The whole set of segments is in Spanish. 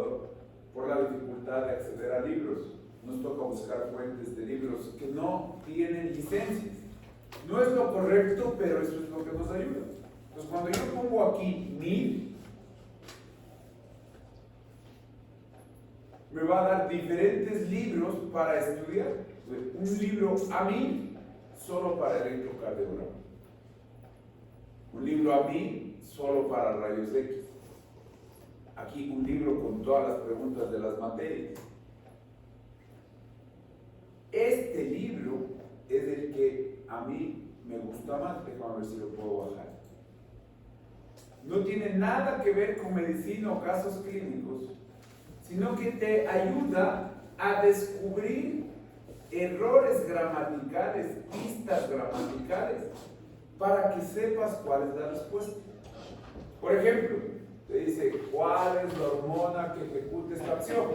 Ecuador, por la dificultad de acceder a libros, nos toca buscar fuentes de libros que no tienen licencias. No es lo correcto, pero eso es lo que nos ayuda. Entonces, cuando yo pongo aquí 1000, me va a dar diferentes libros para estudiar. Un libro a 1000 solo para electrocardiograma. Un libro a 1000 solo para rayos X. Aquí un libro con todas las preguntas de las materias. Este libro es el que a mí me gusta más. Déjame ver si lo puedo bajar. No tiene nada que ver con medicina o casos clínicos, sino que te ayuda a descubrir errores gramaticales, pistas gramaticales, para que sepas cuál es la respuesta. Por ejemplo, te dice, ¿cuál es la hormona que ejecuta esta acción?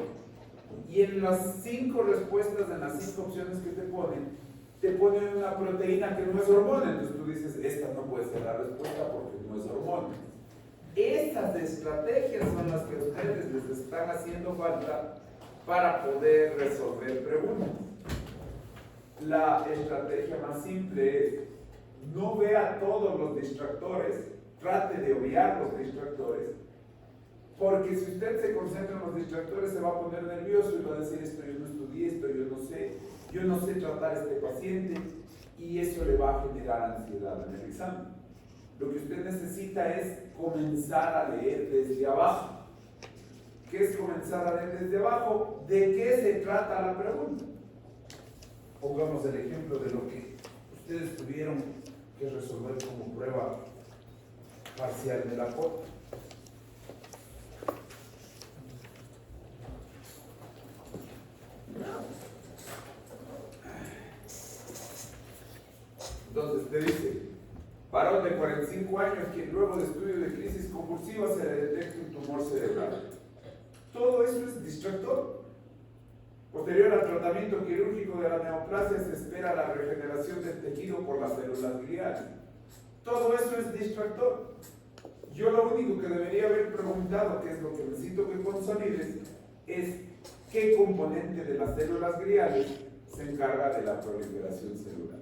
Y en las 5 respuestas, en las 5 opciones que te ponen una proteína que no es hormona. Entonces tú dices, esta no puede ser la respuesta porque no es hormona. Estas estrategias son las que a ustedes les están haciendo falta para poder resolver preguntas. La estrategia más simple es, no vea todos los distractores, trate de obviar los distractores, porque si usted se concentra en los distractores se va a poner nervioso y va a decir, esto yo no estudié, esto yo no sé tratar a este paciente, y eso le va a generar ansiedad en el examen. Lo que usted necesita es comenzar a leer desde abajo. ¿Qué es comenzar a leer desde abajo? ¿De qué se trata la pregunta? Pongamos el ejemplo de lo que ustedes tuvieron que resolver como prueba parcial de la COP. Entonces te dice, varón de 45 años quien luego de estudio de crisis convulsiva se le detecta un tumor cerebral. Todo eso es distractor. Posterior al tratamiento quirúrgico de la neoplasia se espera la regeneración del tejido por las células gliales. Todo eso es distractor. Yo lo único que debería haber preguntado, que es lo que necesito que consolides, es qué componente de las células gliales se encarga de la proliferación celular.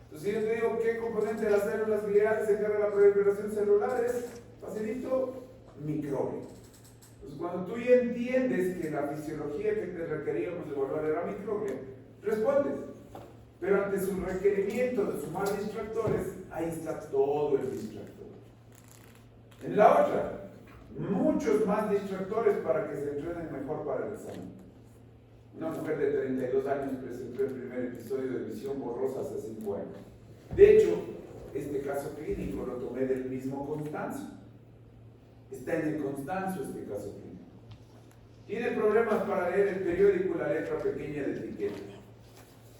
Entonces, si yo te digo qué componente de las células gliales se encarga de la proliferación celular, es facilito, microbio. Entonces, cuando tú ya entiendes que la fisiología que te requeríamos evaluar era microbio, respondes. Pero ante su requerimiento de sumar distractores, ahí está todo el distractor. En la otra, muchos más distractores para que se entrenen mejor para el examen. Una mujer de 32 años presentó el primer episodio de visión borrosa hace 5 años. De hecho, este caso clínico lo tomé del mismo Constancio. Está en el Constancio este caso clínico. Tiene problemas para leer el periódico y la letra pequeña de etiqueta.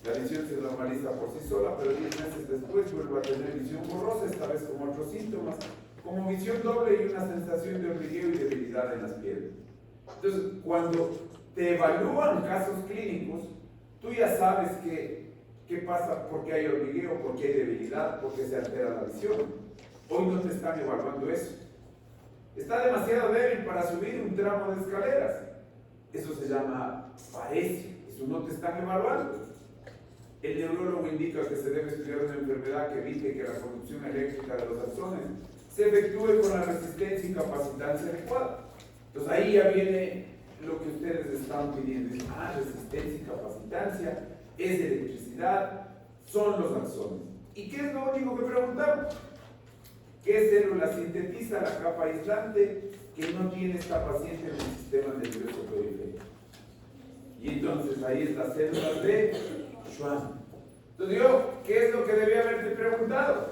La visión se normaliza por sí sola, pero 10 meses después vuelve a tener visión borrosa, esta vez con otros síntomas, como visión doble y una sensación de hormigueo y debilidad en las piernas. Entonces, cuando te evalúan casos clínicos, tú ya sabes qué pasa, por qué hay hormigueo, por qué hay debilidad, por qué se altera la visión. Hoy no te están evaluando eso. Está demasiado débil para subir un tramo de escaleras. Eso se llama paresia. Eso no te están evaluando. El neurólogo indica que se debe estudiar una enfermedad que evite que la conducción eléctrica de los axones se efectúe con la resistencia y capacitancia adecuada. Entonces ahí ya viene lo que ustedes están pidiendo. Resistencia y capacitancia, es electricidad, son los axones. ¿Y qué es lo único que preguntamos? ¿Qué célula sintetiza la capa aislante que no tiene esta paciente en el sistema nervioso periférico? Y entonces ahí es la célula de Schwann. Entonces ¿qué es lo que debía haberte preguntado?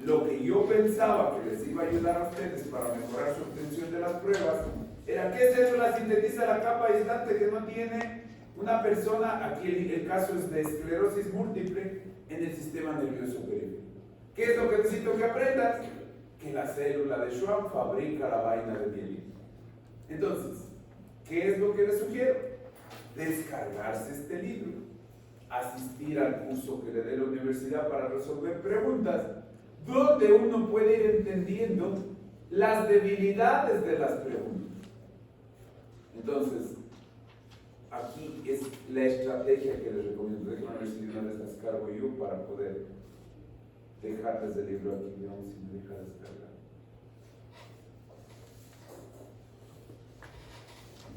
Lo que yo pensaba que les iba a ayudar a ustedes para mejorar su obtención de las pruebas era qué célula sintetiza la capa aislante que no tiene una persona, aquí el caso es de esclerosis múltiple, en el sistema nervioso periférico. ¿Qué es lo que necesito que aprendas? Que la célula de Schwann fabrica la vaina de mielina. Entonces, ¿qué es lo que les sugiero? Descargarse este libro, asistir al curso que le dé la universidad para resolver preguntas, donde uno puede ir entendiendo las debilidades de las preguntas. Entonces, aquí es la estrategia que les recomiendo. Déjenme ver si una vez las cargo yo para poder dejarles el libro aquí. Veamos si me deja descargar.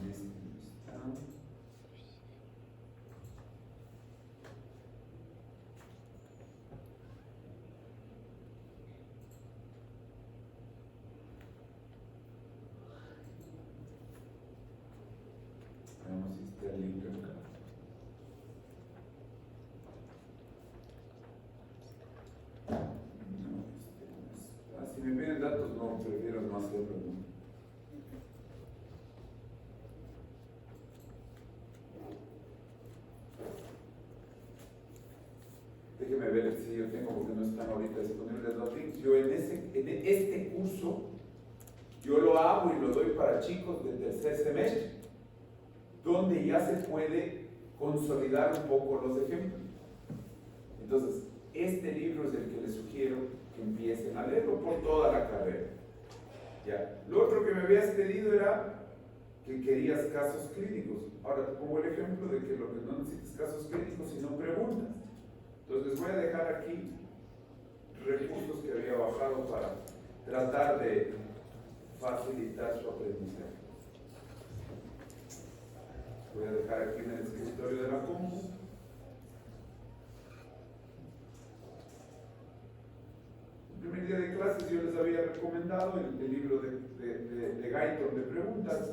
Este está. Veamos si está el libro acá. No, si me piden datos, no, prefiero no hacerlo. ¿No? Déjeme ver si yo tengo, porque no están ahorita disponibles los links. Yo en este curso, yo lo hago y lo doy para chicos de tercer semestre, donde ya se puede consolidar un poco los ejemplos. Entonces, este libro es el que les sugiero que empiecen a leerlo por toda la carrera. Ya. Lo otro que me habías pedido era que querías casos clínicos. Ahora te pongo el ejemplo de que lo que no necesitas casos clínicos, sino preguntas. Entonces les voy a dejar aquí recursos que había bajado para tratar de facilitar su aprendizaje. Voy a dejar aquí en el escritorio de la compu. El primer día de clases yo les había recomendado el libro de Guyton de preguntas.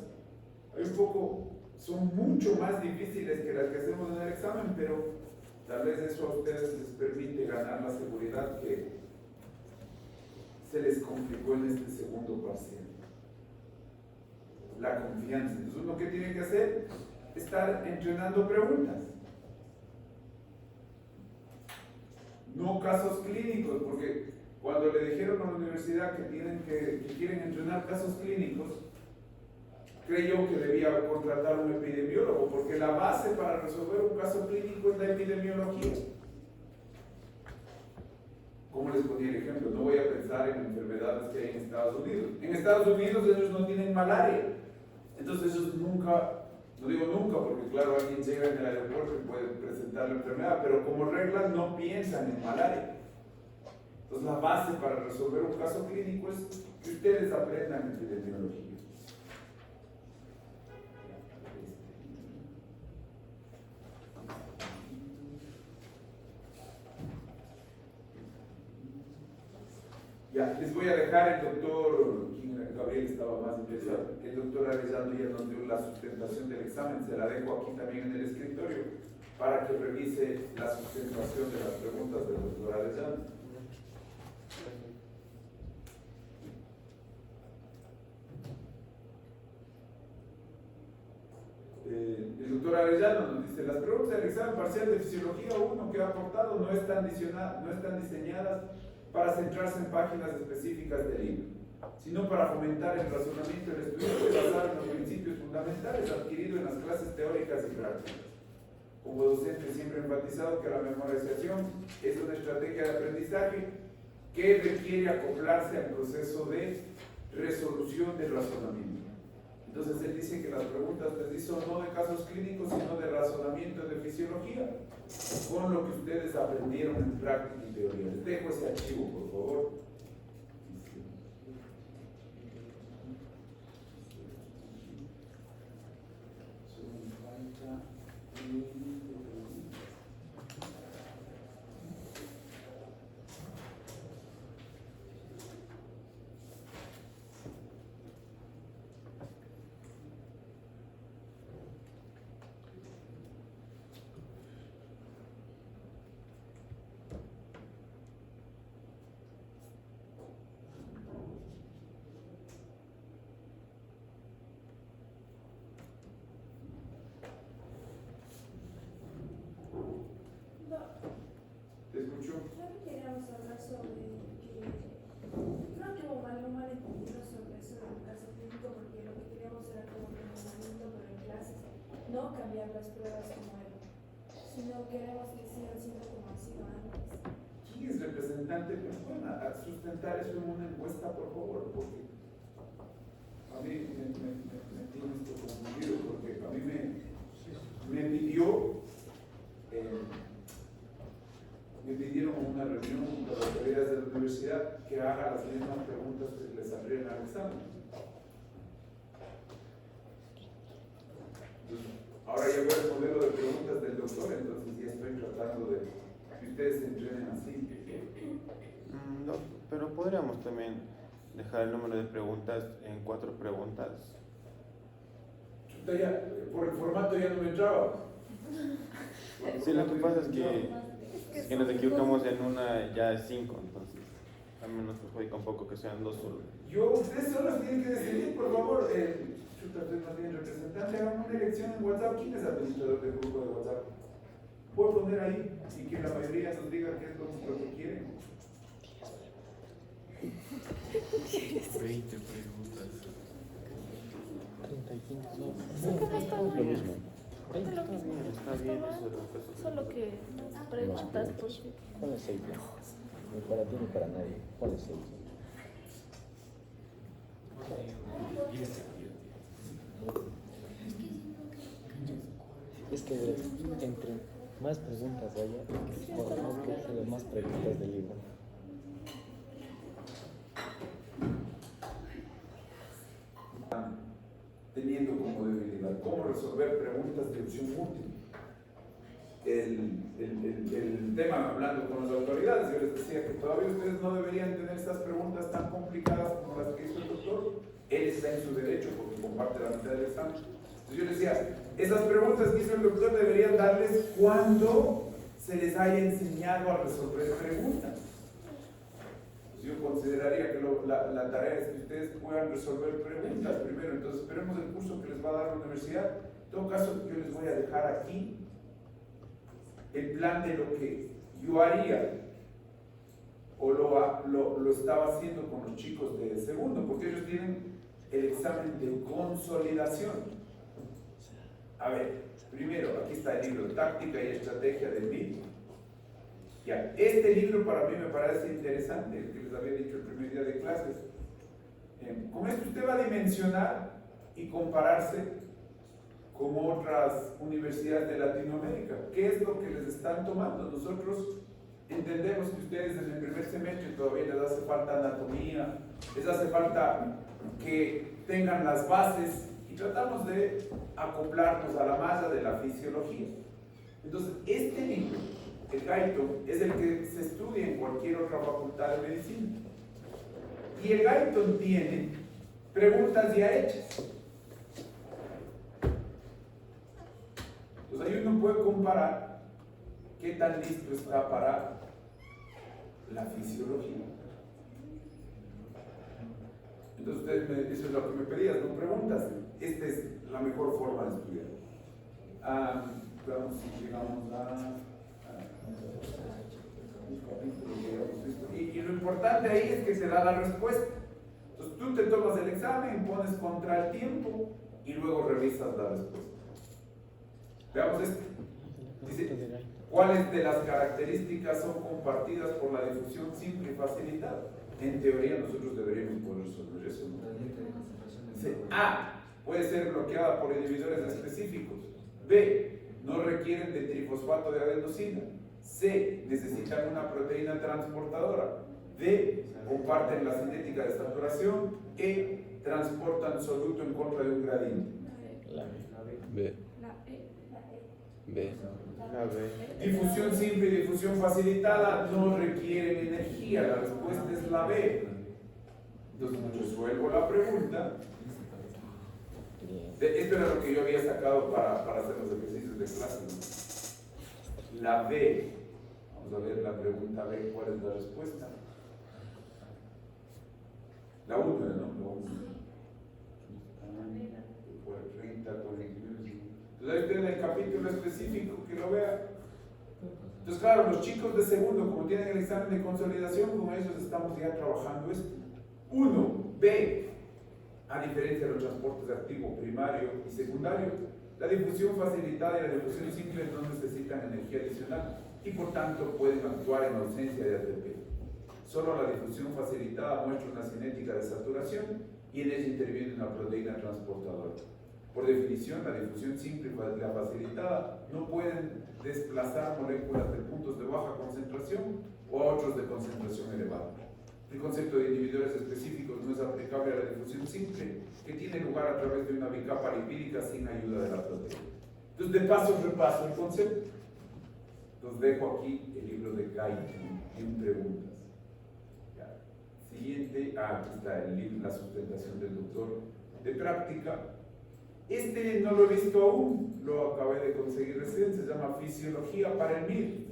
Hay un poco, son mucho más difíciles que las que hacemos en el examen, pero tal vez eso a ustedes les permite ganar la seguridad que se les complicó en este segundo parcial. La confianza. Entonces uno que tiene que hacer es estar entrenando preguntas. No casos clínicos, porque cuando le dijeron a la universidad que quieren entrenar casos clínicos, creyó que debía contratar un epidemiólogo, porque la base para resolver un caso clínico es la epidemiología. ¿Cómo les ponía el ejemplo? No voy a pensar en enfermedades que hay en Estados Unidos. En Estados Unidos ellos no tienen malaria. Entonces ellos nunca, no digo nunca, porque claro, alguien llega en el aeropuerto y puede presentar la enfermedad, pero como regla no piensan en malaria. Entonces la base para resolver un caso clínico es que ustedes aprendan epidemiología. Ya, les voy a dejar el doctor, Gabriel estaba más interesado, el doctor Arellano ya nos dio la sustentación del examen, se la dejo aquí también en el escritorio para que revise la sustentación de las preguntas del doctor Arellano. El doctor Arellano nos dice, las preguntas del examen parcial de Fisiología 1 que ha aportado no están diseñadas para centrarse en páginas específicas del libro, sino para fomentar el razonamiento del estudiante basado en los principios fundamentales adquiridos en las clases teóricas y prácticas. Como docente siempre he enfatizado que la memorización es una estrategia de aprendizaje que requiere acoplarse al proceso de resolución del razonamiento. Entonces él dice que las preguntas les hizo no de casos clínicos, sino de razonamiento de fisiología, con lo que ustedes aprendieron en práctica y teoría. Les dejo ese archivo, por favor. ¿Te escucho? Claro que queríamos hablar sobre que creo que hubo algo mal entendido sobre eso del caso clínico, porque lo que queríamos era como razonamiento, pero en clases, no cambiar las pruebas como eran, sino queremos que sigan siendo como han sido antes. ¿Quién es representante? Pues bueno, a sustentar eso en una encuesta, por favor, porque a mí me tiene esto confundido. universidad que haga las mismas preguntas que le saldrían al examen. Entonces, ahora ya veo el modelo de preguntas del doctor, entonces ya estoy tratando de que ustedes se entrenen así. No, pero podríamos también dejar el número de preguntas en 4 preguntas. Chuta, ya, por el formato ya no me entraba. Sí, lo que pasa es que si nos equivocamos en una ya es 5, entonces también nos perjudica un poco que sean 2 solo. Ustedes son los que tienen que decidir, por favor. Chuta, ustedes más bien representante, hagan una elección en WhatsApp. ¿Quién es administrador del grupo de WhatsApp? Puedo poner ahí y que la mayoría nos diga qué es lo que quieren. 20 preguntas. 35. Lo mismo. Está bien, eso Solo que preguntas, pues. ¿Cuál es 6? Ni para ti ni para nadie. ¿Cuál es 6? Es que entre más preguntas haya, por más que haya más preguntas del libro. Teniendo como debilidad cómo resolver preguntas de opción múltiple. El tema, hablando con las autoridades, yo les decía que todavía ustedes no deberían tener estas preguntas tan complicadas como las que hizo el doctor. Él está en su derecho porque comparte la mitad del examen. Entonces yo les decía, esas preguntas que hizo el doctor deberían darles cuando se les haya enseñado a resolver preguntas. Yo consideraría que la tarea es que ustedes puedan resolver preguntas primero. Entonces esperemos el curso que les va a dar la universidad. En todo caso, yo les voy a dejar aquí el plan de lo que yo haría o lo estaba haciendo con los chicos de segundo, porque ellos tienen el examen de consolidación. A ver, primero, aquí está el libro Táctica y Estrategia del MIT. Ya, este libro para mí me parece interesante, el que les había dicho el primer día de clases. Con esto usted va a dimensionar y compararse con otras universidades de Latinoamérica. ¿Qué es lo que les están tomando? Nosotros entendemos que ustedes en el primer semestre todavía les hace falta anatomía, les hace falta que tengan las bases y tratamos de acoplarnos a la malla de la fisiología. Entonces, este libro, el Guyton, es el que se estudia en cualquier otra facultad de medicina. Y el Guyton tiene preguntas ya hechas. Entonces ahí uno puede comparar qué tan listo está para la fisiología. Entonces ustedes eso es lo que me pedías, no preguntas. Esta es la mejor forma de estudiar. Veamos si llegamos y lo importante ahí es que se da la respuesta. Entonces tú te tomas el examen, pones contra el tiempo y luego revisas la respuesta. Veamos esto. Dice, ¿cuáles de las características son compartidas por la difusión simple y facilitada? En teoría nosotros deberíamos poder resolver eso, ¿no? Dice, A, puede ser bloqueada por inhibidores específicos. B, no requieren de trifosfato de adenosina. C, necesitan una proteína transportadora. D, comparten la cinética de saturación. E, transportan soluto en contra de un gradiente. La B. B. La B. Difusión simple y difusión facilitada no requieren energía. La respuesta es la B. Entonces resuelvo la pregunta. Esto era lo que yo había sacado para hacer los ejercicios de clase, ¿no? La B. Vamos a ver la pregunta B. ¿Cuál es la respuesta? La 1, ¿no? La 1. Por 30, por 29. Entonces ahí tienen el capítulo específico, que lo vea. Entonces claro, los chicos de segundo, como tienen el examen de consolidación, con ellos estamos ya trabajando esto. 1. B. A diferencia de los transportes de activo primario y secundario, la difusión facilitada y la difusión simple no necesitan energía adicional y por tanto pueden actuar en ausencia de ATP. Solo la difusión facilitada muestra una cinética de saturación y en ella interviene una proteína transportadora. Por definición, la difusión simple y la facilitada no pueden desplazar moléculas de puntos de baja concentración o a otros de concentración elevada. El concepto de inhibidores específicos no es aplicable a la difusión simple, que tiene lugar a través de una bicapa lipídica sin ayuda de la proteína. Entonces, de paso, repaso el concepto. Los dejo aquí el libro de Guyton en preguntas. Ya. Siguiente, aquí está el libro, la sustentación del doctor de práctica. Este no lo he visto aún, lo acabé de conseguir recién, se llama Fisiología para el MIR.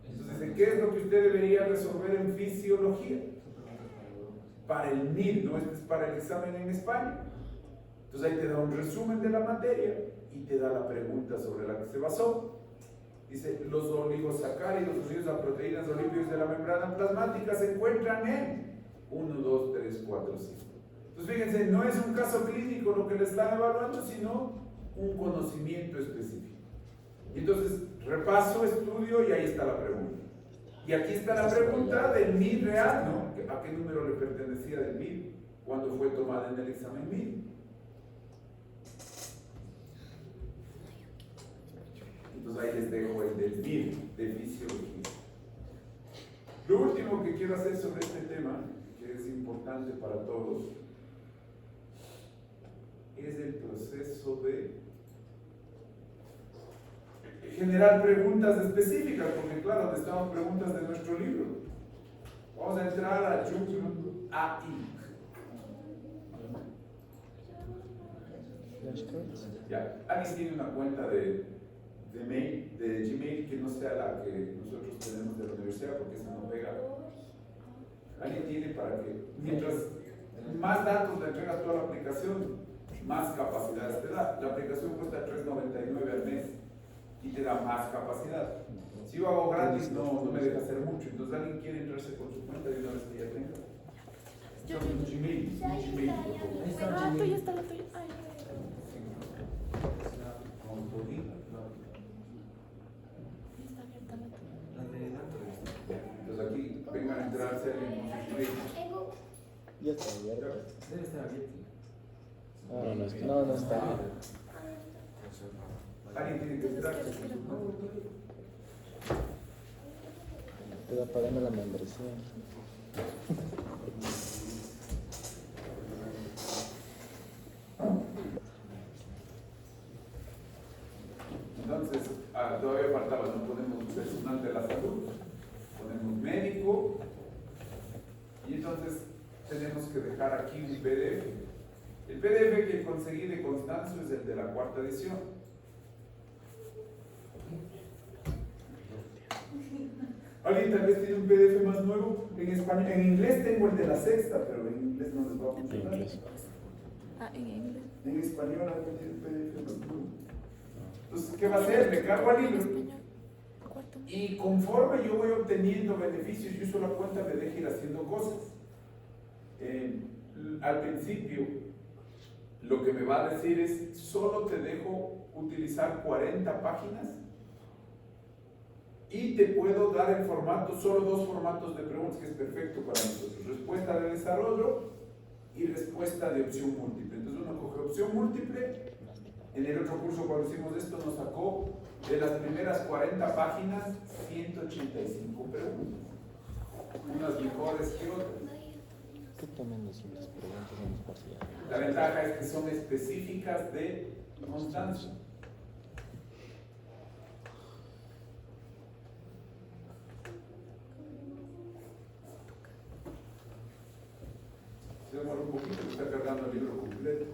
Entonces dice, ¿qué es lo que usted debería resolver en fisiología? Para el MIR, no este es para el examen en España. Entonces ahí te da un resumen de la materia y te da la pregunta sobre la que se basó. Dice, los oligosacáridos unidos a proteínas o lípidos de la membrana plasmática se encuentran en 1, 2, 3, 4, 5. Entonces fíjense, no es un caso clínico lo que le están evaluando, sino un conocimiento específico. Y entonces repaso, estudio y ahí está la pregunta. Y aquí está la pregunta del MIR real, ¿no? ¿A qué número le pertenecía del MIR cuando fue tomada en el examen MIR? Entonces ahí les dejo el del MIR, de fisiología. Lo último que quiero hacer sobre este tema, que es importante para todos, es el proceso de generar preguntas específicas, porque claro, necesitamos preguntas de nuestro libro. Vamos a entrar a Joomla AI. Ya, alguien tiene una cuenta de mail, de Gmail, que no sea la que nosotros tenemos de la universidad, porque esa no pega. Alguien tiene para que, mientras más datos le entregas toda la aplicación, más capacidades te da. La aplicación cuesta $3.99 al mes y te da más capacidad. Si yo hago gratis, no me deja hacer mucho. Entonces alguien quiere entrarse con su cuenta de una vez que ya tenga. Un Gmail, Ah, tuya está la tuya. Ay, está abierta la tuya. Entonces aquí vengan a entrarse alguien con su Gmail. Ya está abierto. Debe estar abierto. Ah, no está. Alguien tiene que entrarse con su cuenta. Estoy pagando la membresía. Entonces, todavía faltaba, no ponemos personal de la salud, ponemos médico, y entonces tenemos que dejar aquí un PDF. El PDF que conseguí de Constanzo es el de la 4ª edición. ¿Alguien tal vez tiene un PDF más nuevo? En español, en inglés tengo el de la 6ª, pero en inglés no les va a funcionar. Ah, en inglés. En español alguien tiene un PDF más nuevo. Entonces, ¿qué va a hacer? Me cargo al libro. Y conforme yo voy obteniendo beneficios, yo uso la cuenta, me dejo ir haciendo cosas. Al principio, lo que me va a decir es, solo te dejo utilizar 40 páginas y te puedo dar en formato, solo 2 formatos de preguntas, que es perfecto para nosotros. Respuesta de desarrollo y respuesta de opción múltiple. Entonces uno coge opción múltiple. En el otro curso, cuando hicimos esto, nos sacó de las primeras 40 páginas 185 preguntas, unas mejores que otras. ¿Qué toman 200 preguntas en los parciales? La ventaja es que son específicas de Constanzo. Se demora un poquito, está cargando el libro completo.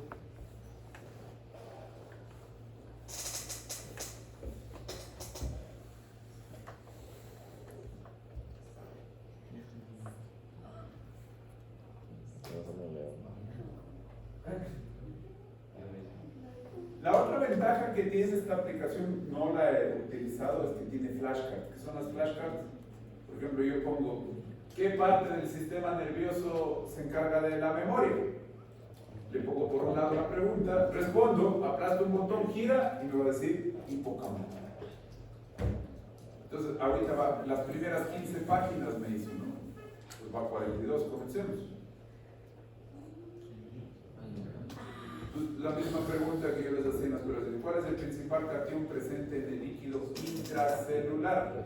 La otra ventaja que tiene esta aplicación, no la he utilizado, es que tiene flashcards. ¿Qué son las flashcards? Por ejemplo, yo pongo, ¿qué parte del sistema nervioso se encarga de la memoria? Le pongo por un lado la pregunta, respondo, aplasto un botón, gira y me va a decir hipocampo. Entonces, ahorita va, las primeras 15 páginas me hizo, ¿no? Pues va a 42, comencemos. La misma pregunta que yo les hacía en las pruebas. ¿Cuál es el principal cation presente en el líquido intracelular?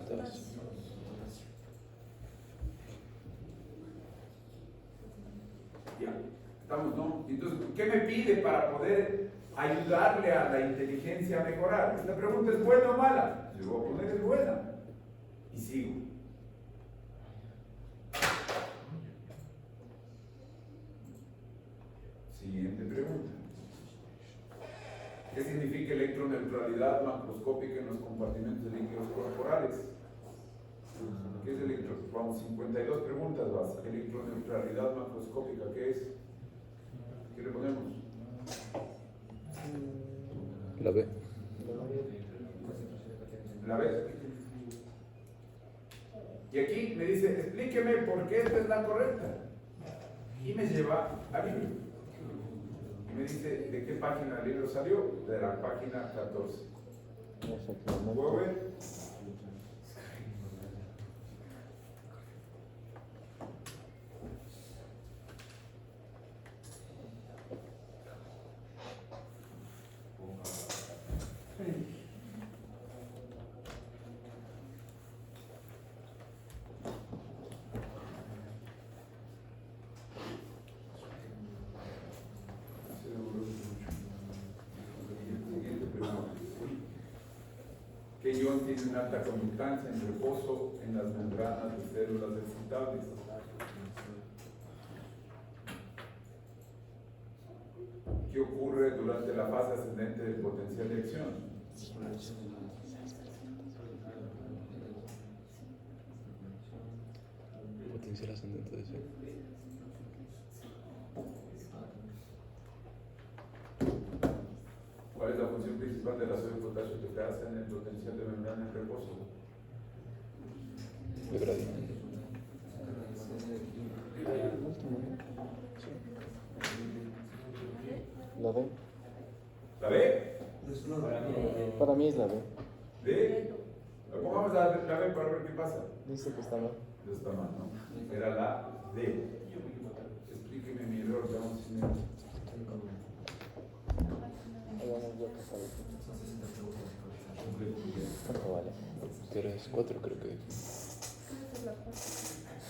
Estamos, ¿no? Entonces, ¿qué me pide para poder ayudarle a la inteligencia a mejorar? Esta pregunta es buena o mala. Le voy a poner es buena. Y sigo. Siguiente pregunta. ¿Qué significa electroneutralidad macroscópica en los compartimentos de líquidos corporales? ¿Qué es Vamos, 52 preguntas vas. Electroneutralidad macroscópica, ¿qué es? ¿Qué le ponemos? La B. ¿La ves? Y aquí me dice, explíqueme por qué esta es la correcta. Y me lleva al libro. Y me dice, ¿de qué página el libro salió? De la página 14. ¿Puedo ver? ¿Qué ion tiene una alta conductancia en reposo en las membranas de células excitables? ¿Qué ocurre durante la fase ascendente del potencial de acción? Potencial ascendente de C. ¿Cuál es la función principal del ácido de potasio que te hace en el potencial de membrana en reposo? De gradiente. La D. ¿La B? Para mí es la B. ¿D? Pongamos la B para ver qué pasa. Dice que está mal. Eso está mal, ¿no? Era la D. Explíqueme mi error, vamos sin él. Habíamos ya pasado. ¿Cuánto vale? 4 creo que dije.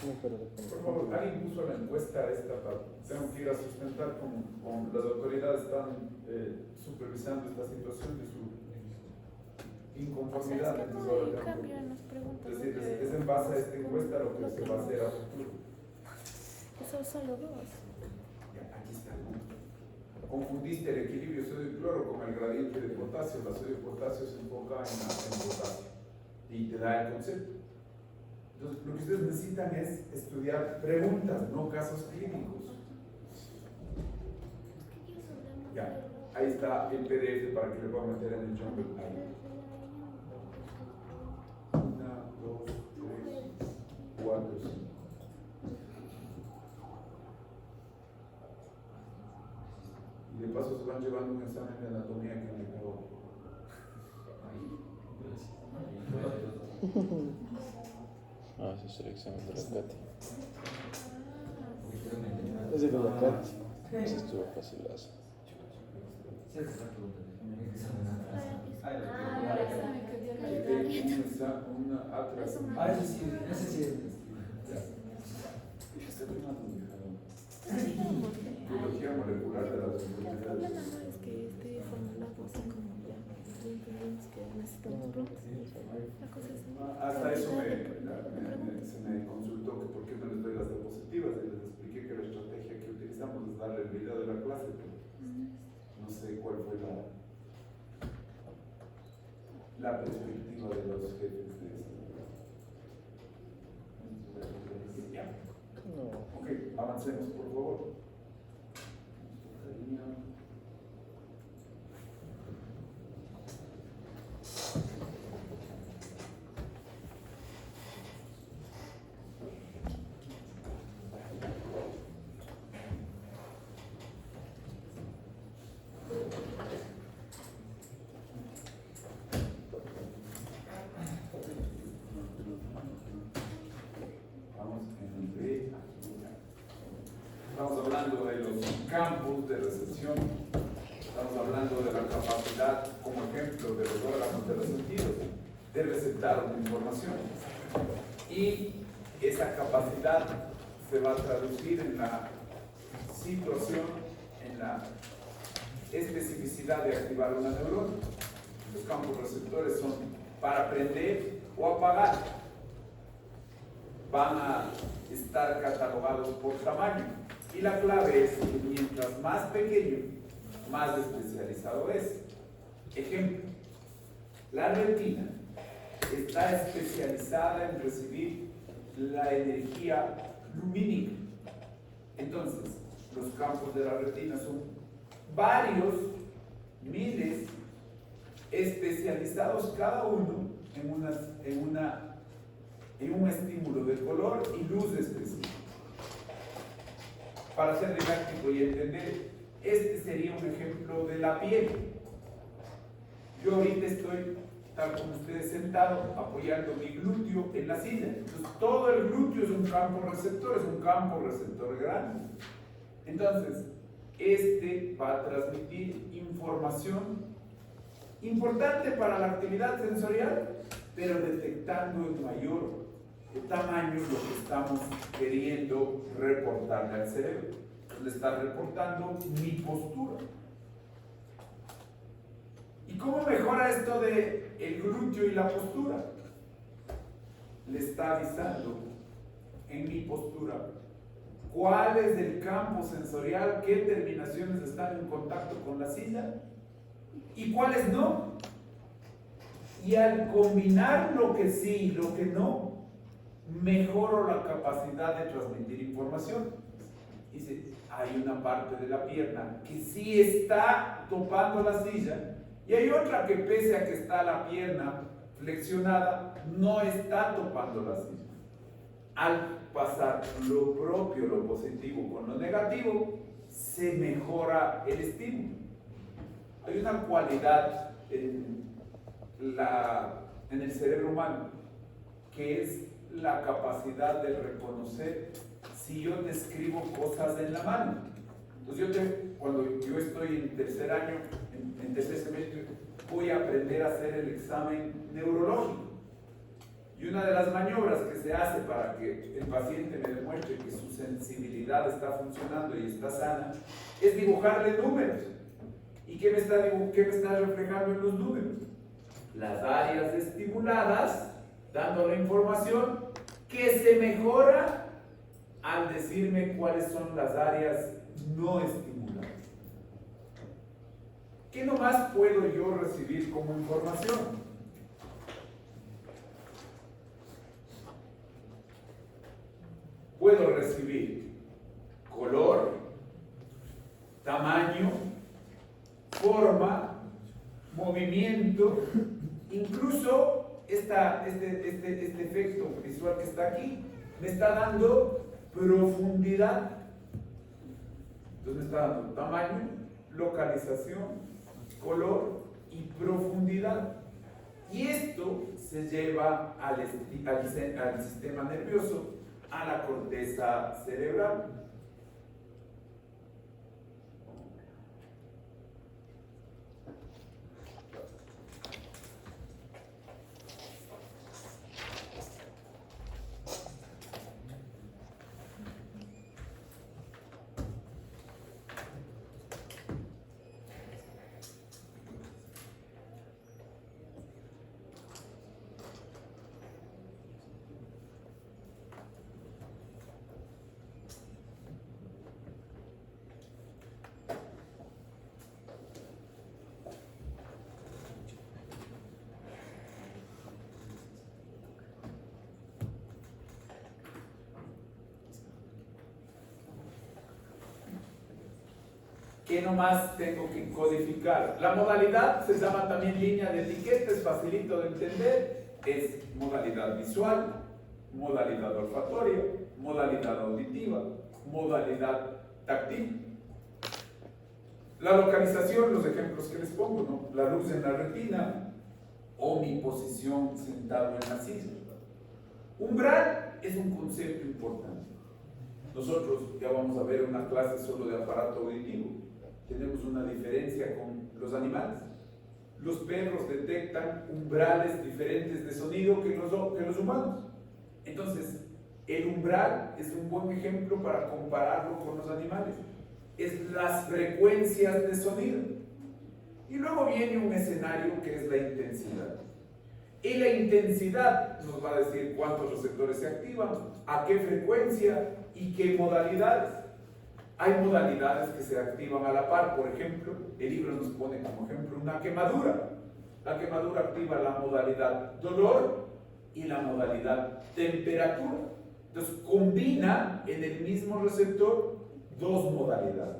No, pero Por favor, alguien puso la encuesta esta para... Tengo que ir a sustentar con las autoridades están supervisando esta situación de su inconformidad. ¿Sabes Entonces, cómo ahora ahí tengo que- cambian las preguntas? Es decir, es en base a esta encuesta lo que se va a hacer a futuro. Son solo dos. Ya, aquí está, ¿no? Confundiste el equilibrio sodio y cloro con el gradiente de potasio. La sodio y potasio se enfoca en potasio y te da el concepto. Entonces, lo que ustedes necesitan es estudiar preguntas, no casos clínicos. Ya, ahí está el PDF para que le pueda meter en el Jungle. 1, 2, 3, 4, 5. Y de paso se van llevando un examen de anatomía que me quedó. Ah, ese es el examen de la Katy. es de la Cat. Ese estuvo facilazo. Biología molecular de las El problema enfermedades. no es que esté formulado así como ya entendemos que necesitamos pronto. La cosa es Hasta eso se me consultó que por qué no les doy las diapositivas y les expliqué que la estrategia que utilizamos es darle el video de la clase, pero no sé cuál fue la perspectiva de los jefes de eso. Ya. No. Ok, avancemos, por favor. Vamos en el Estamos hablando de los campos de recepción, estamos hablando de la capacidad, como ejemplo, de los órganos de los sentidos, de receptar una información. Y esa capacidad se va a traducir en la situación en la especificidad de activar una neurona. Los campos receptores son para prender o apagar. Van a estar catalogados por tamaño. Y la clave es que mientras más pequeño, más especializado es. Ejemplo, la retina está especializada en recibir la energía lumínica. Entonces, los campos de la retina son varios, miles, especializados cada uno en un estímulo de color y luz específico. Para ser didáctico y entender, este sería un ejemplo de la piel. Yo ahorita estoy, tal como ustedes, sentado, apoyando mi glúteo en la silla. Entonces, todo el glúteo es un campo receptor grande. Entonces, este va a transmitir información importante para la actividad sensorial, pero detectando en mayor tamaño lo que estamos queriendo reportarle al cerebro. Le está reportando mi postura. ¿Y cómo mejora esto de el glúteo y la postura? Le está avisando en mi postura cuál es el campo sensorial, qué terminaciones están en contacto con la silla y cuáles no. Y al combinar lo que sí y lo que no, mejoro la capacidad de transmitir información. Dice, hay una parte de la pierna que sí está topando la silla y hay otra que, pese a que está la pierna flexionada, no está topando la silla. Al pasar lo propio, lo positivo con lo negativo, se mejora el estímulo. Hay una cualidad en el cerebro humano que es la capacidad de reconocer si yo te escribo cosas en la mano. Entonces cuando yo estoy en tercer año, en tercer semestre, voy a aprender a hacer el examen neurológico. Y una de las maniobras que se hace para que el paciente me demuestre que su sensibilidad está funcionando y está sana, es dibujarle números. ¿Y qué me está reflejando en los números? Las áreas estimuladas, dando la información que se mejora al decirme cuáles son las áreas no estimuladas. ¿Qué nomás puedo yo recibir como información? Puedo recibir color, tamaño, forma, movimiento, incluso este efecto visual que está aquí me está dando profundidad. Entonces me está dando tamaño, localización, color y profundidad. Y esto se lleva al sistema nervioso, a la corteza cerebral. ¿Qué nomás tengo que codificar? La modalidad se llama también línea de etiqueta, es facilito de entender. Es modalidad visual, modalidad olfatoria, modalidad auditiva, modalidad táctil. La localización, los ejemplos que les pongo, ¿no? La luz en la retina o mi posición sentado en la silla. Umbral es un concepto importante. Nosotros ya vamos a ver una clase solo de aparato auditivo. Tenemos una diferencia con los animales. Los perros detectan umbrales diferentes de sonido que los humanos. Entonces, el umbral es un buen ejemplo para compararlo con los animales. es las frecuencias de sonido. Y luego viene un escenario que es la intensidad. Y la intensidad nos va a decir cuántos receptores se activan, a qué frecuencia y qué modalidades. Hay modalidades que se activan a la par. Por ejemplo, el libro nos pone como ejemplo una quemadura. La quemadura activa la modalidad dolor y la modalidad temperatura. Entonces combina en el mismo receptor dos modalidades.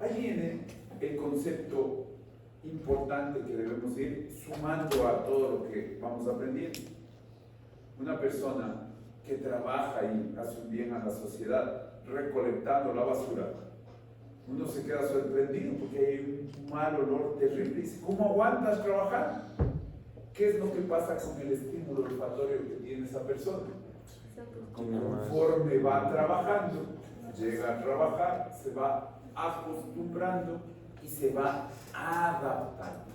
Ahí viene el concepto importante que debemos ir sumando a todo lo que vamos aprendiendo. Una persona que trabaja y hace un bien a la sociedad recolectando la basura, uno se queda sorprendido porque hay un mal olor terrible. Dice, ¿cómo aguantas trabajar? ¿Qué es lo que pasa con el estímulo olfatorio que tiene esa persona? Conforme va trabajando, llega a trabajar, se va acostumbrando y se va adaptando.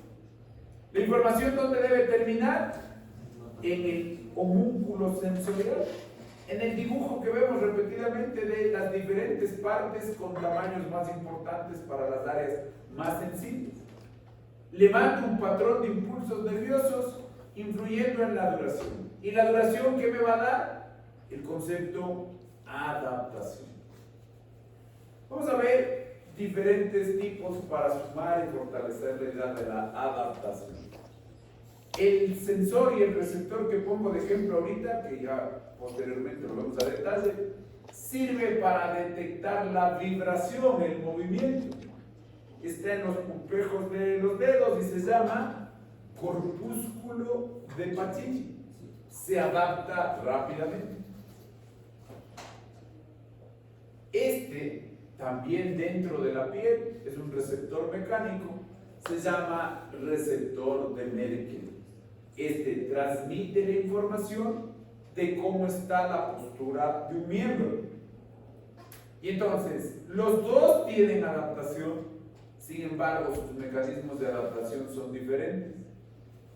La información, ¿dónde debe terminar? En el homúnculo sensorial, en el dibujo que vemos repetidamente de las diferentes partes con tamaños más importantes para las áreas más sensibles. Le mando un patrón de impulsos nerviosos influyendo en la duración. ¿Y la duración qué me va a dar? El concepto adaptación. Vamos a ver diferentes tipos para sumar y fortalecer la idea de la adaptación. El sensor y el receptor que pongo de ejemplo ahorita, que ya posteriormente lo vemos a detalle, sirve para detectar la vibración, el movimiento. Está en los espejos de los dedos y se llama corpúsculo de Pacini. Se adapta rápidamente. Este, también dentro de la piel, es un receptor mecánico, se llama receptor de Merkel. Este transmite la información de cómo está la postura de un miembro. Y entonces, los dos tienen adaptación, sin embargo, sus mecanismos de adaptación son diferentes.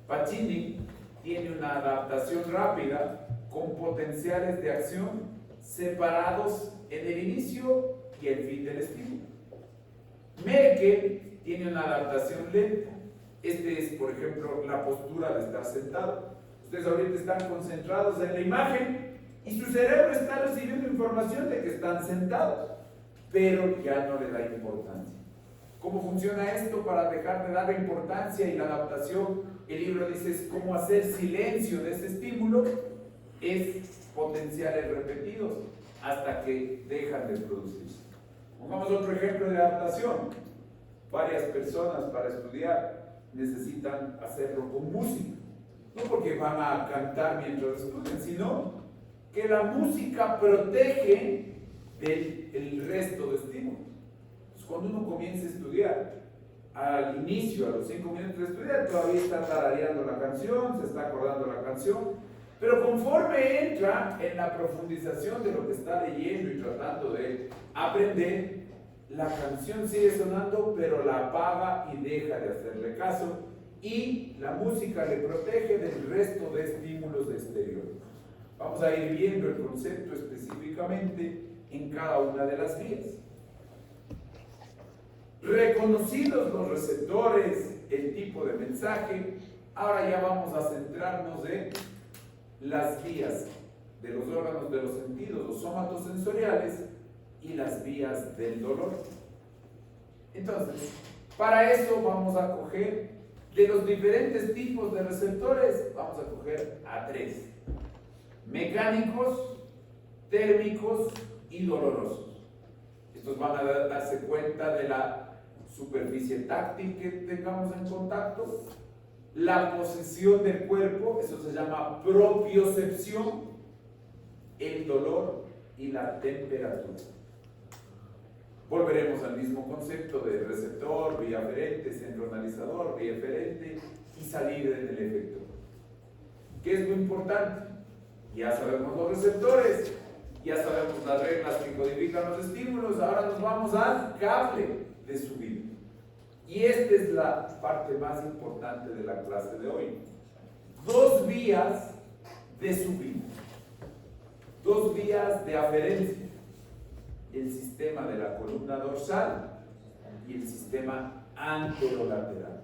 Pacini tiene una adaptación rápida con potenciales de acción separados en el inicio y el fin del estímulo. Merkel tiene una adaptación lenta. Este es, por ejemplo, la postura de estar sentado. Ustedes ahorita están concentrados en la imagen y su cerebro está recibiendo información de que están sentados, pero ya no le da importancia. ¿Cómo funciona esto para dejar de dar importancia y la adaptación? El libro dice es cómo hacer silencio de ese estímulo, es potenciales repetidos hasta que dejan de producirse. Pongamos otro ejemplo de adaptación. Varias personas para estudiar necesitan hacerlo con música. No porque van a cantar mientras estudian, sino que la música protege del resto de estímulos. Entonces, cuando uno comienza a estudiar, al inicio, a los 5 minutos de estudiar, todavía está tarareando la canción, se está acordando la canción, pero conforme entra en la profundización de lo que está leyendo y tratando de aprender, la canción sigue sonando, pero la apaga y deja de hacerle caso, y la música le protege del resto de estímulos exteriores. Vamos a ir viendo el concepto específicamente en cada una de las vías. Reconocidos los receptores, el tipo de mensaje, ahora ya vamos a centrarnos en las vías de los órganos de los sentidos, los somatosensoriales, y las vías del dolor. Entonces, para eso vamos a coger de los diferentes tipos de receptores, vamos a coger a 3: mecánicos, térmicos y dolorosos. Estos van a darse cuenta de la superficie táctil que tengamos en contacto, la posición del cuerpo, eso se llama propiocepción, el dolor y la temperatura. Volveremos al mismo concepto de receptor, vía aferente, centro analizador, vía eferente y salida en el efector. ¿Qué es lo importante? Ya sabemos los receptores, ya sabemos las reglas que codifican los estímulos, ahora nos vamos al cable de subida. Y esta es la parte más importante de la clase de hoy. 2 vías de subida, 2 vías de aferencia. el sistema de la columna dorsal y el sistema anterolateral.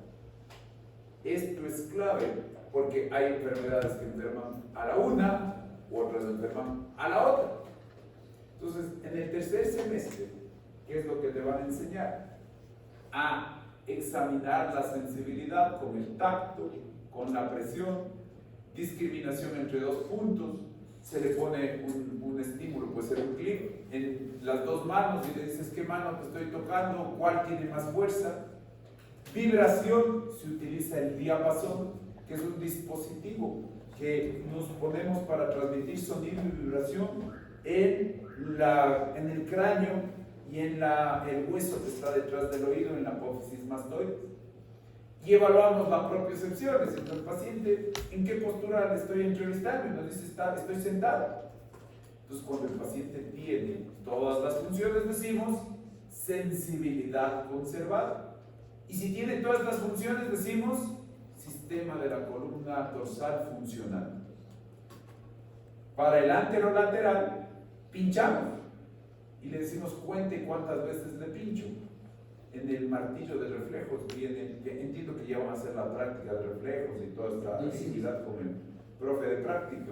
Esto es clave porque hay enfermedades que enferman a la una u otras enferman a la otra. Entonces, en el tercer semestre, ¿qué es lo que te van a enseñar? A examinar la sensibilidad con el tacto, con la presión, discriminación entre dos puntos. Se le pone un estímulo, puede ser un clic en las dos manos y le dices qué mano te estoy tocando, cuál tiene más fuerza. Vibración, se utiliza el diapasón, que es un dispositivo que nos ponemos para transmitir sonido y vibración en el cráneo y en el hueso que está detrás del oído, en la apófisis mastoides. Y evaluamos la propiocepción, es decir, el paciente, ¿en qué postura le estoy entrevistando? Y nos dice, estoy sentado. Entonces, cuando el paciente tiene todas las funciones, decimos sensibilidad conservada. Y si tiene todas las funciones, decimos sistema de la columna dorsal funcional. Para el anterolateral, pinchamos y le decimos cuente cuántas veces le pincho. En el martillo de reflejos viene, entiendo que ya van a hacer la práctica de reflejos y toda esta actividad con el profe de práctica.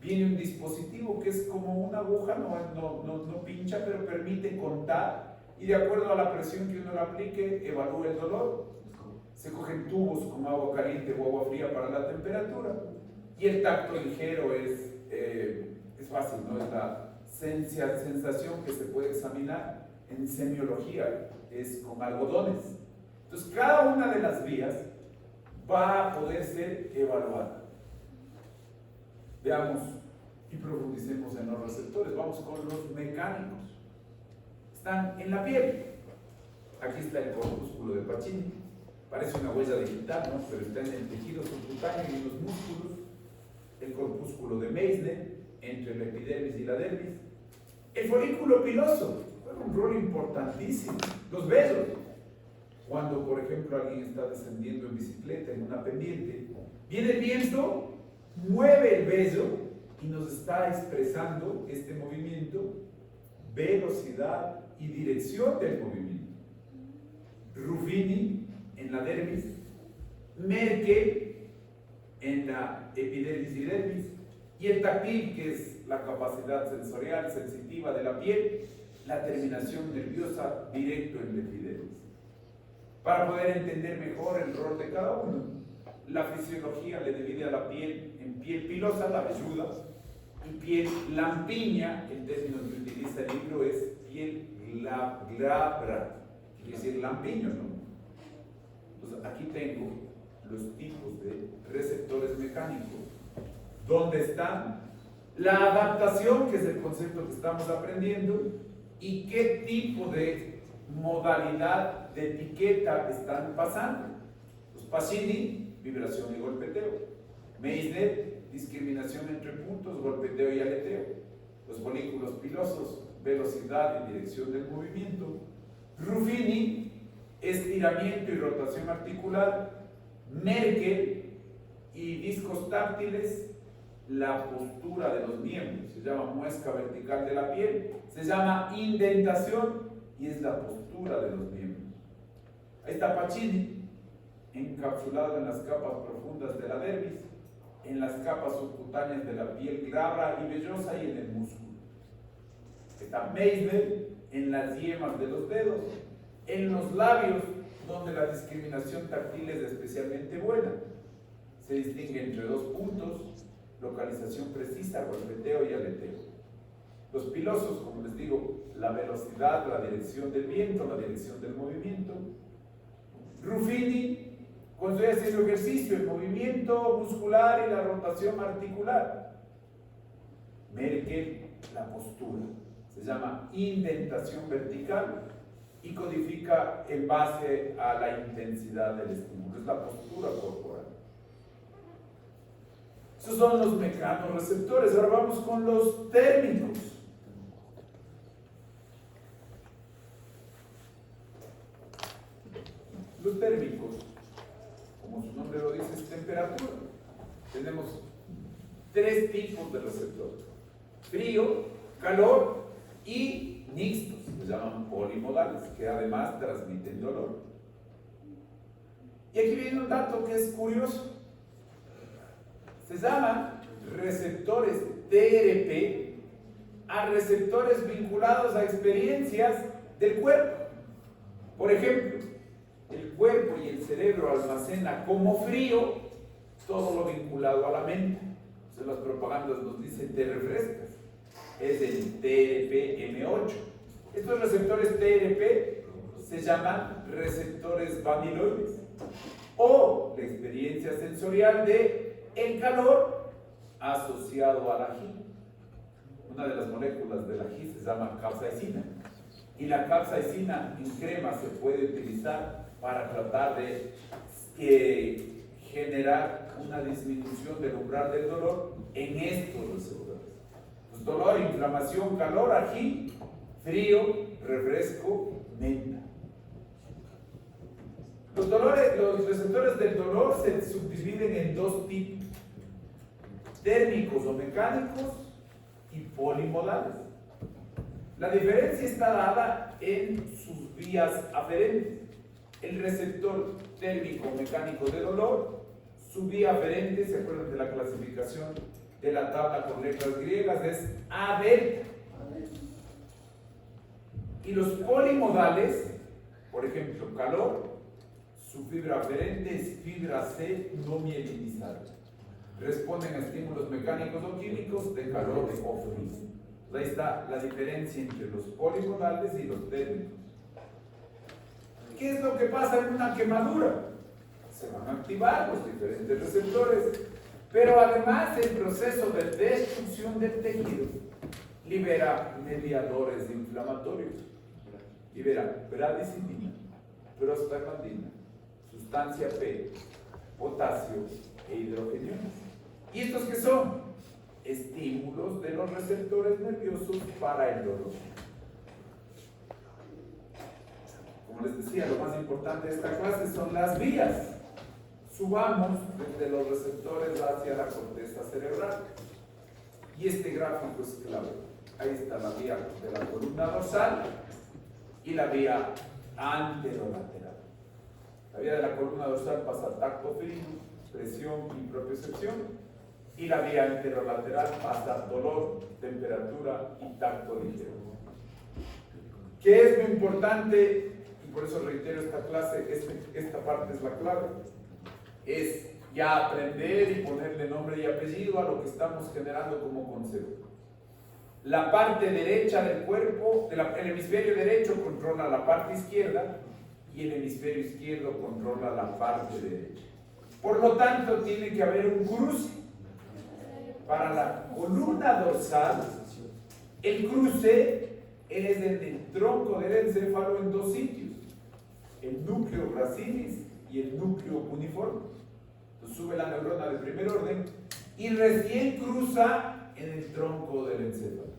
Viene un dispositivo que es como una aguja, no pincha, pero permite contar y de acuerdo a la presión que uno le aplique, evalúa el dolor. Se cogen tubos con agua caliente o agua fría para la temperatura y el tacto ligero es fácil, ¿no? Es la sensación que se puede examinar en semiología, es con algodones. Entonces, cada una de las vías va a poder ser evaluada. Veamos y profundicemos en los receptores. Vamos con los mecánicos. Están en la piel. Aquí está el corpúsculo de Pacini. Parece una huella digital, ¿no? Pero está en el tejido subcutáneo y en los músculos. El corpúsculo de Meissner, entre la epidermis y la dermis. El folículo piloso juega un rol importantísimo. Los vellos. Cuando, por ejemplo, alguien está descendiendo en bicicleta en una pendiente, viene el viento, mueve el vello y nos está expresando este movimiento, velocidad y dirección del movimiento. Ruffini en la dermis, Merkel en la epidermis y dermis, y el táctil, que es la capacidad sensorial sensitiva de la piel, la terminación nerviosa directo en la epidermis. Para poder entender mejor el rol de cada uno, la fisiología le divide a la piel en piel pilosa, la velluda, y piel lampiña, el término que utiliza el libro es piel glabra, quiere decir lampiño, ¿no? Entonces aquí tengo los tipos de receptores mecánicos, donde están la adaptación, que es el concepto que estamos aprendiendo, y qué tipo de modalidad de etiqueta están pasando. Los Pacini, vibración y golpeteo. Meissner, discriminación entre puntos, golpeteo y aleteo. Los folículos pilosos, velocidad y dirección del movimiento. Ruffini, estiramiento y rotación articular. Merkel y discos táctiles, la postura de los miembros. Se llama muesca vertical de la piel, se llama indentación y es la postura de los miembros. Ahí está Pacini, encapsulado en las capas profundas de la dermis, en las capas subcutáneas de la piel glabra y vellosa y en el músculo. Está Meissner en las yemas de los dedos, en los labios, donde la discriminación táctil es especialmente buena. Se distingue entre dos puntos, localización precisa, golpeteo y aleteo. Los pilosos, como les digo, la velocidad, la dirección del viento, la dirección del movimiento. Ruffini, cuando estoy haciendo ejercicio, el movimiento muscular y la rotación articular. Merkel, la postura. Se llama indentación vertical y codifica en base a la intensidad del estímulo. Es la postura corporal. Esos son los mecanorreceptores. Ahora vamos con los térmicos. Los térmicos, como su nombre lo dice, es temperatura. Tenemos tres tipos de receptores: frío, calor y mixtos. se llaman polimodales, que además transmiten dolor. Y aquí viene un dato que es curioso. Se llaman receptores TRP a receptores vinculados a experiencias del cuerpo. Por ejemplo, el cuerpo y el cerebro almacena como frío todo lo vinculado a la mente. Entonces las propagandas nos dicen te refrescas. Es el TRPM8. Estos receptores TRP se llaman receptores vaniloides. O la experiencia sensorial de el calor asociado al ají. Una de las moléculas del ají se llama capsaicina. Y la capsaicina en crema se puede utilizar para tratar de generar una disminución del umbral del dolor en estos receptores. Pues dolor, inflamación, calor, ají, frío, refresco, menta. Los receptores del dolor se subdividen en dos tipos: térmicos o mecánicos y polimodales. La diferencia está dada en sus vías aferentes. El receptor térmico mecánico de dolor, su vía aferente, ¿se acuerdan de la clasificación de la tabla con letras griegas? Es A delta. Y los polimodales, por ejemplo, calor, su fibra aferente es fibra C no mielinizada. Responden a estímulos mecánicos o químicos de calor o frío. Ahí está la diferencia entre los polimodales y los térmicos. ¿Qué es lo que pasa en una quemadura? Se van a activar los diferentes receptores, pero además el proceso de destrucción del tejido libera mediadores inflamatorios. Libera bradicinin, prostaglandina, sustancia P, potasio e hidrogeniones. ¿Y estos qué son? Estímulos de los receptores nerviosos para el dolor. Como les decía, lo más importante de esta clase son las vías. Subamos desde los receptores hacia la corteza cerebral. Y este gráfico es clave. Ahí está la vía de la columna dorsal y la vía anterolateral. La vía de la columna dorsal pasa tacto fino, presión y propiocepción. Y la vía anterolateral pasa dolor, temperatura y tacto ligero. ¿Qué es lo importante? Y por eso reitero esta clase, esta parte es la clave. Es ya aprender y ponerle nombre y apellido a lo que estamos generando como concepto. La parte derecha del cuerpo, el hemisferio derecho controla la parte izquierda y el hemisferio izquierdo controla la parte derecha. Por lo tanto, tiene que haber un cruce. Para la columna dorsal, el cruce es en el tronco del encéfalo en dos sitios: el núcleo gracilis y el núcleo cuneiforme. Entonces sube la neurona de primer orden y recién cruza en el tronco del encéfalo.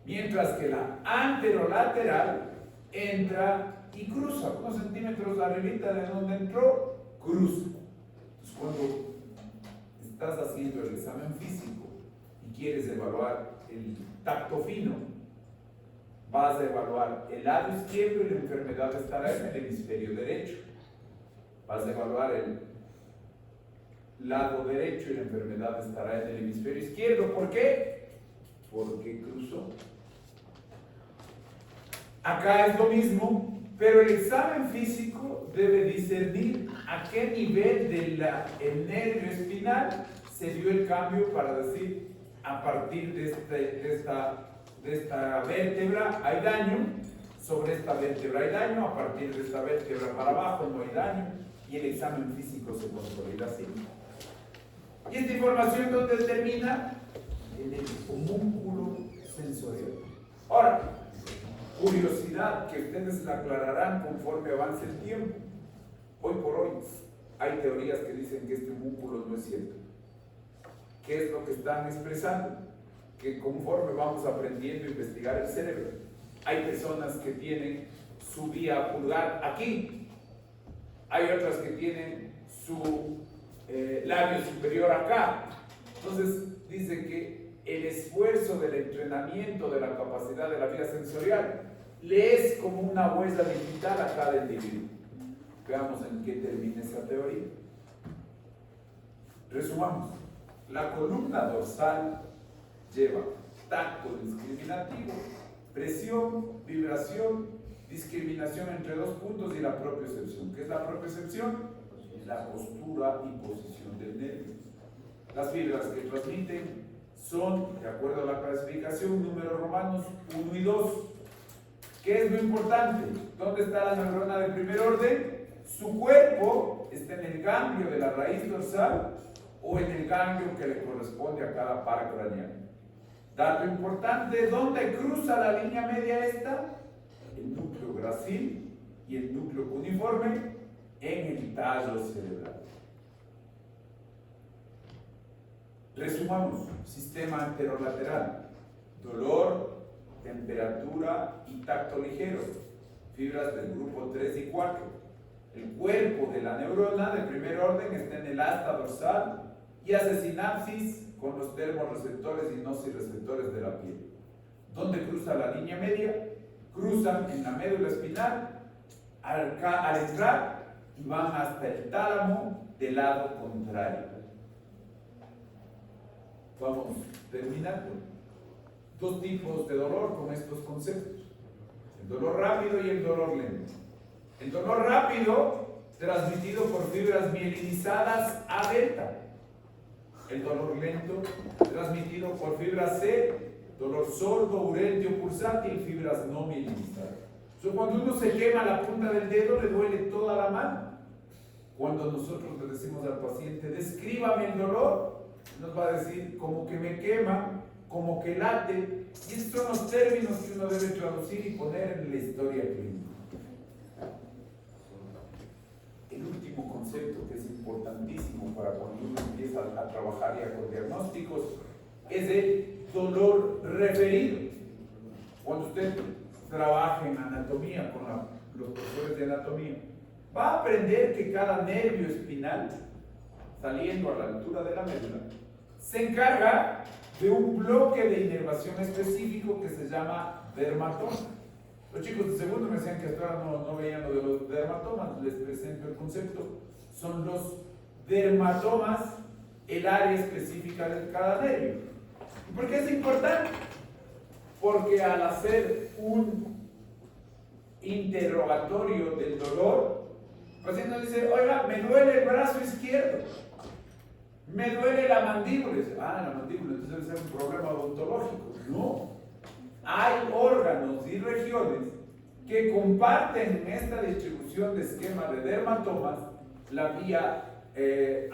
Mientras que la anterolateral entra y cruza unos centímetros arribita de donde entró, cruza. Entonces cuando estás haciendo el examen físico y quieres evaluar el tacto fino, vas a evaluar el lado izquierdo y la enfermedad estará en el hemisferio derecho. Vas a evaluar el lado derecho y la enfermedad estará en el hemisferio izquierdo. ¿Por qué? Porque cruzó. Acá es lo mismo, pero el examen físico debe discernir a qué nivel del nervio espinal se dio el cambio para decir, a partir de esta vértebra hay daño, sobre esta vértebra hay daño, a partir de esta vértebra para abajo no hay daño, y el examen físico se consolida así. Y esta información ¿dónde termina? En el homúnculo sensorial. Ahora, curiosidad que ustedes la aclararán conforme avance el tiempo. Hoy por hoy hay teorías que dicen que este homúnculo no es cierto. ¿Qué es lo que están expresando? Que conforme vamos aprendiendo a investigar el cerebro, hay personas que tienen su vía pulgar aquí, hay otras que tienen su labio superior acá. Entonces dice que el esfuerzo del entrenamiento de la capacidad de la vía sensorial le es como una huella digital a cada individuo. Veamos en qué termina esa teoría. Resumamos. La columna dorsal lleva tacto discriminativo, presión, vibración, discriminación entre dos puntos y la propiocepción. ¿Qué es la propiocepción? La postura y posición del nervio. Las fibras que transmiten son, de acuerdo a la clasificación, números romanos 1 y 2. ¿Qué es lo importante? ¿Dónde está la neurona del primer orden? Su cuerpo está en el ganglio de la raíz dorsal o en el ganglio que le corresponde a cada par craneal. Dato importante, ¿dónde cruza la línea media esta? El núcleo gracil y el núcleo cuneiforme en el tallo cerebral. Resumamos, sistema anterolateral, dolor, temperatura y tacto ligero, fibras del grupo 3 y 4. El cuerpo de la neurona de primer orden está en el asta dorsal y hace sinapsis con los termorreceptores y nocireceptores de la piel. ¿Dónde cruza la línea media? Cruzan en la médula espinal al entrar y van hasta el tálamo del lado contrario. Vamos terminando. Dos tipos de dolor con estos conceptos: el dolor rápido y el dolor lento. El dolor rápido, transmitido por fibras mielinizadas A beta. El dolor lento, transmitido por fibras C, dolor sordo, urentio, pulsátil, fibras no mielinizadas. Cuando uno se quema la punta del dedo, le duele toda la mano. Cuando nosotros le decimos al paciente, descríbame el dolor, nos va a decir, como que me quema, como que late. Y estos son los términos que uno debe traducir y poner en la historia clínica. El último concepto que es importantísimo para cuando uno empieza a trabajar ya con diagnósticos es el dolor referido. Cuando usted trabaja en anatomía con los profesores de anatomía, va a aprender que cada nervio espinal, saliendo a la altura de la médula, se encarga de un bloque de inervación específico que se llama dermatoma. Los chicos de segundo me decían que hasta ahora no veían lo de los dermatomas. Les presento el concepto. Son los dermatomas, el área específica de cada nervio. ¿Y por qué es importante? Porque al hacer un interrogatorio del dolor, el paciente dice, oiga, me duele el brazo izquierdo, me duele la mandíbula. Dice, la mandíbula, entonces debe ser un problema odontológico. No. Hay órganos y regiones que comparten en esta distribución de esquema de dermatomas la vía de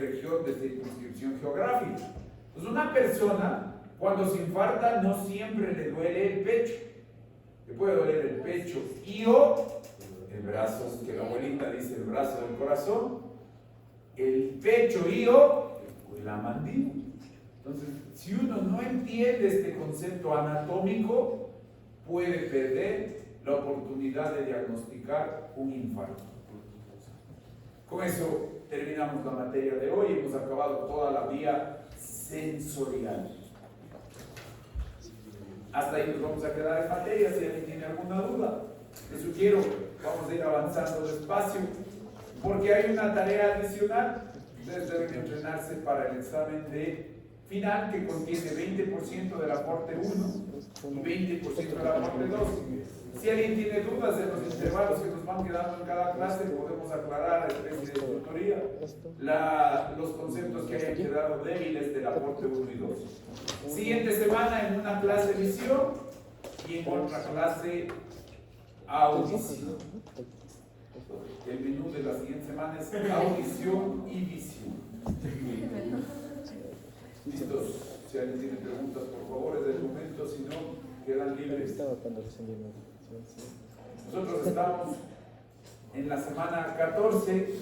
región de circunscripción geográfica. Entonces, una persona, cuando se infarta, no siempre le duele el pecho. Le puede doler el pecho y o el brazo, que la abuelita dice el brazo del corazón, el pecho y o la mandíbula. Entonces, si uno no entiende este concepto anatómico, puede perder la oportunidad de diagnosticar un infarto. Con eso terminamos la materia de hoy. Hemos acabado toda la vía sensorial. Hasta ahí nos vamos a quedar en materia. Si alguien tiene alguna duda, les sugiero, vamos a ir avanzando despacio, porque hay una tarea adicional. Ustedes deben entrenarse para el examen de final, que contiene 20% del aporte 1 y 20% del aporte 2. Si alguien tiene dudas de los intervalos que nos van quedando en cada clase, podemos aclarar a especie de tutoría los conceptos que hayan quedado débiles del aporte 1 y 2. Siguiente semana en una clase visión y en otra clase audición. El menú de la siguiente semana es audición y visión. ¿Listos? Si alguien tiene preguntas, por favor, es el momento, si no, quedan libres. Nosotros estamos en la semana 14